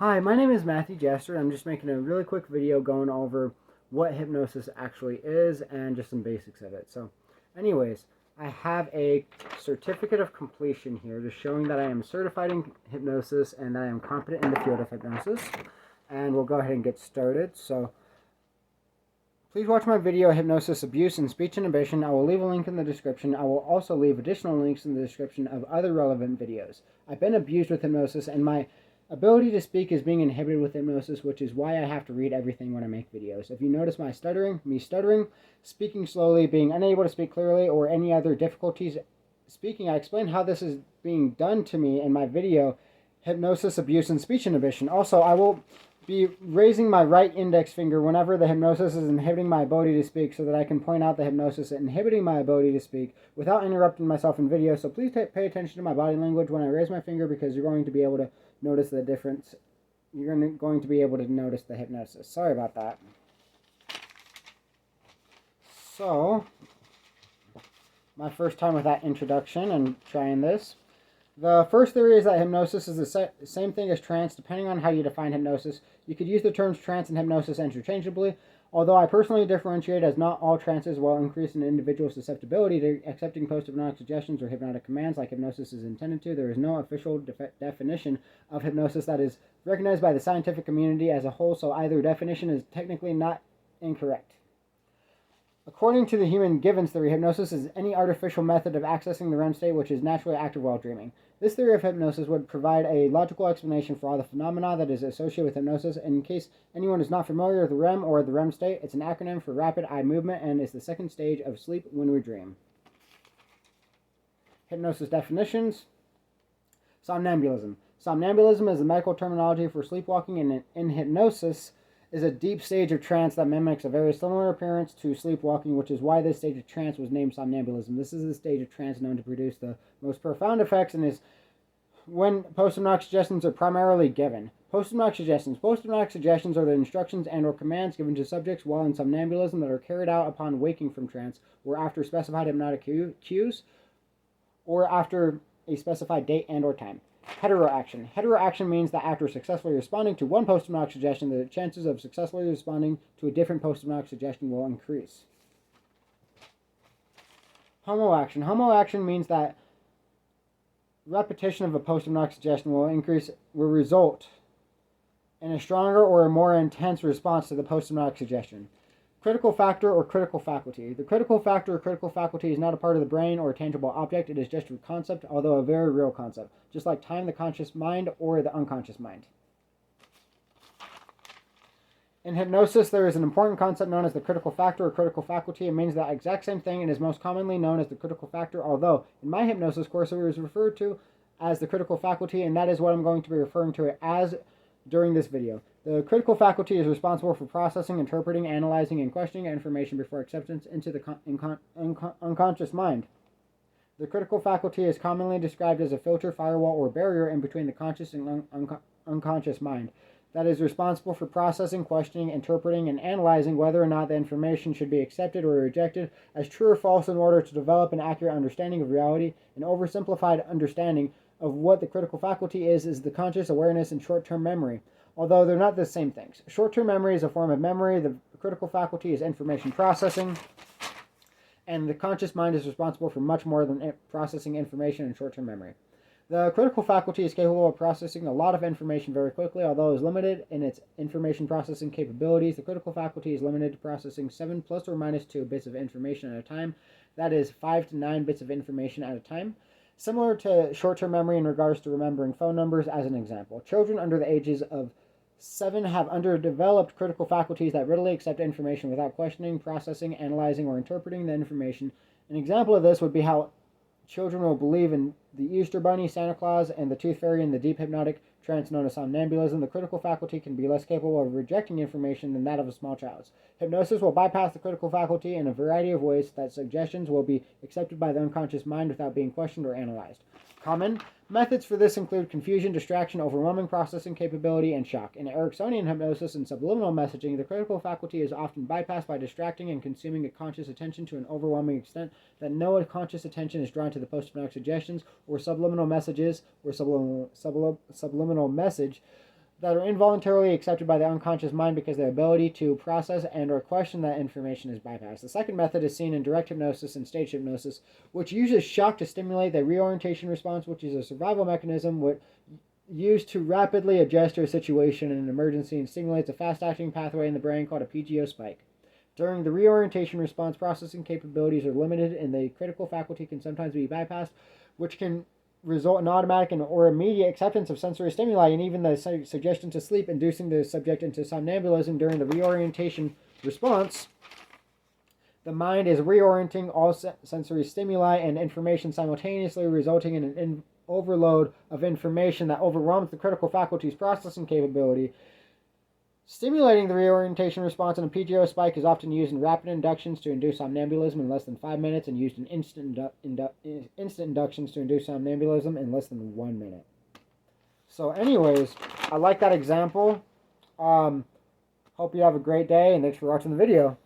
Hi, my name is Matthew Jester. I'm just making a really quick video going over what hypnosis actually is and just some basics of it. So, anyways, I have a certificate of completion here just showing that I am certified in hypnosis and that I am competent in the field of hypnosis. And we'll go ahead and get started. So, please watch my video, Hypnosis, Abuse, and Speech Inhibition. I will leave a link in the description. I will also leave additional links in the description of other relevant videos. I've been abused with hypnosis, and my ability to speak is being inhibited with hypnosis, which is why I have to read everything when I make videos. If you notice me stuttering, speaking slowly, being unable to speak clearly, or any other difficulties speaking, I explain how this is being done to me in my video, Hypnosis, Abuse, and Speech Inhibition. Also, I will be raising my right index finger whenever the hypnosis is inhibiting my ability to speak so that I can point out the hypnosis inhibiting my ability to speak without interrupting myself in video. So please pay attention to my body language when I raise my finger, because you're going to be able to notice the difference. You're going to be able to notice the hypnosis. Sorry about that. So, my first time with that introduction and trying this. The first theory is that hypnosis is the same thing as trance, depending on how you define hypnosis. You could use the terms trance and hypnosis interchangeably, although I personally differentiate, as not all trances will increase an individual's susceptibility to accepting post-hypnotic suggestions or hypnotic commands like hypnosis is intended to. There is no official definition of hypnosis that is recognized by the scientific community as a whole, so either definition is technically not incorrect. According to the Human Givens theory, hypnosis is any artificial method of accessing the REM state which is naturally active while dreaming. This theory of hypnosis would provide a logical explanation for all the phenomena that is associated with hypnosis. And in case anyone is not familiar with the REM or the REM state, it's an acronym for rapid eye movement and is the second stage of sleep when we dream. Hypnosis definitions. Somnambulism. Somnambulism is the medical terminology for sleepwalking, and in hypnosis is a deep stage of trance that mimics a very similar appearance to sleepwalking, which is why this stage of trance was named somnambulism. This is the stage of trance known to produce the most profound effects and is when post-hypnotic suggestions are primarily given. Post-hypnotic suggestions. Post-hypnotic suggestions are the instructions and or commands given to subjects while in somnambulism that are carried out upon waking from trance or after specified hypnotic cues or after a specified date and or time. Heteroaction. Heteroaction means that after successfully responding to one post-hypnotic suggestion, the chances of successfully responding to a different post-hypnotic suggestion will increase. Homoaction. Homoaction means that repetition of a post-hypnotic suggestion will result in a stronger or a more intense response to the post-hypnotic suggestion. Critical factor or critical faculty. The critical factor or critical faculty is not a part of the brain or a tangible object. It is just a concept, although a very real concept, just like time, the conscious mind, or the unconscious mind. In hypnosis, there is an important concept known as the critical factor or critical faculty. It means the exact same thing and is most commonly known as the critical factor, although in my hypnosis course it was referred to as the critical faculty, and that is what I'm going to be referring to it as during this video. The critical faculty is responsible for processing, interpreting, analyzing, and questioning information before acceptance into the unconscious mind. The critical faculty is commonly described as a filter, firewall, or barrier in between the conscious and unconscious mind that is responsible for processing, questioning, interpreting, and analyzing whether or not the information should be accepted or rejected as true or false in order to develop an accurate understanding of reality. An oversimplified understanding of what the critical faculty is the conscious awareness and short-term memory, although they're not the same things. Short-term memory is a form of memory. The critical faculty is information processing, and the conscious mind is responsible for much more than processing information and short-term memory. The critical faculty is capable of processing a lot of information very quickly, although it is limited in its information processing capabilities. The critical faculty is limited to processing 7 plus or minus 2 bits of information at a time. That is 5 to 9 bits of information at a time. Similar to short-term memory in regards to remembering phone numbers, as an example. Children under the ages of 7 have underdeveloped critical faculties that readily accept information without questioning, processing, analyzing, or interpreting the information. An example of this would be how children will believe in the Easter Bunny, Santa Claus, and the Tooth Fairy in the deep hypnotic trance known as somnambulism. The critical faculty can be less capable of rejecting information than that of a small child's. Hypnosis will bypass the critical faculty in a variety of ways that suggestions will be accepted by the unconscious mind without being questioned or analyzed. Common methods for this include confusion, distraction, overwhelming processing capability, and shock. In Ericksonian hypnosis and subliminal messaging, the critical faculty is often bypassed by distracting and consuming a conscious attention to an overwhelming extent that no conscious attention is drawn to the post-hypnotic suggestions or subliminal messages or subliminal message that are involuntarily accepted by the unconscious mind because their ability to process and or question that information is bypassed. The second method is seen in direct hypnosis and stage hypnosis, which uses shock to stimulate the reorientation response, which is a survival mechanism used to rapidly adjust to a situation in an emergency and stimulates a fast-acting pathway in the brain called a PGO spike. During the reorientation response, processing capabilities are limited and the critical faculty can sometimes be bypassed, which can result in automatic or immediate acceptance of sensory stimuli and even the suggestion to sleep, inducing the subject into somnambulism. During the reorientation response, the mind is reorienting all sensory stimuli and information simultaneously, resulting in an overload of information that overwhelms the critical faculty's processing capability. Stimulating the reorientation response in a PGO spike is often used in rapid inductions to induce somnambulism in less than 5 minutes and used in instant inductions to induce somnambulism in less than 1 minute. So anyways, I like that example. Hope you have a great day, and thanks for watching the video.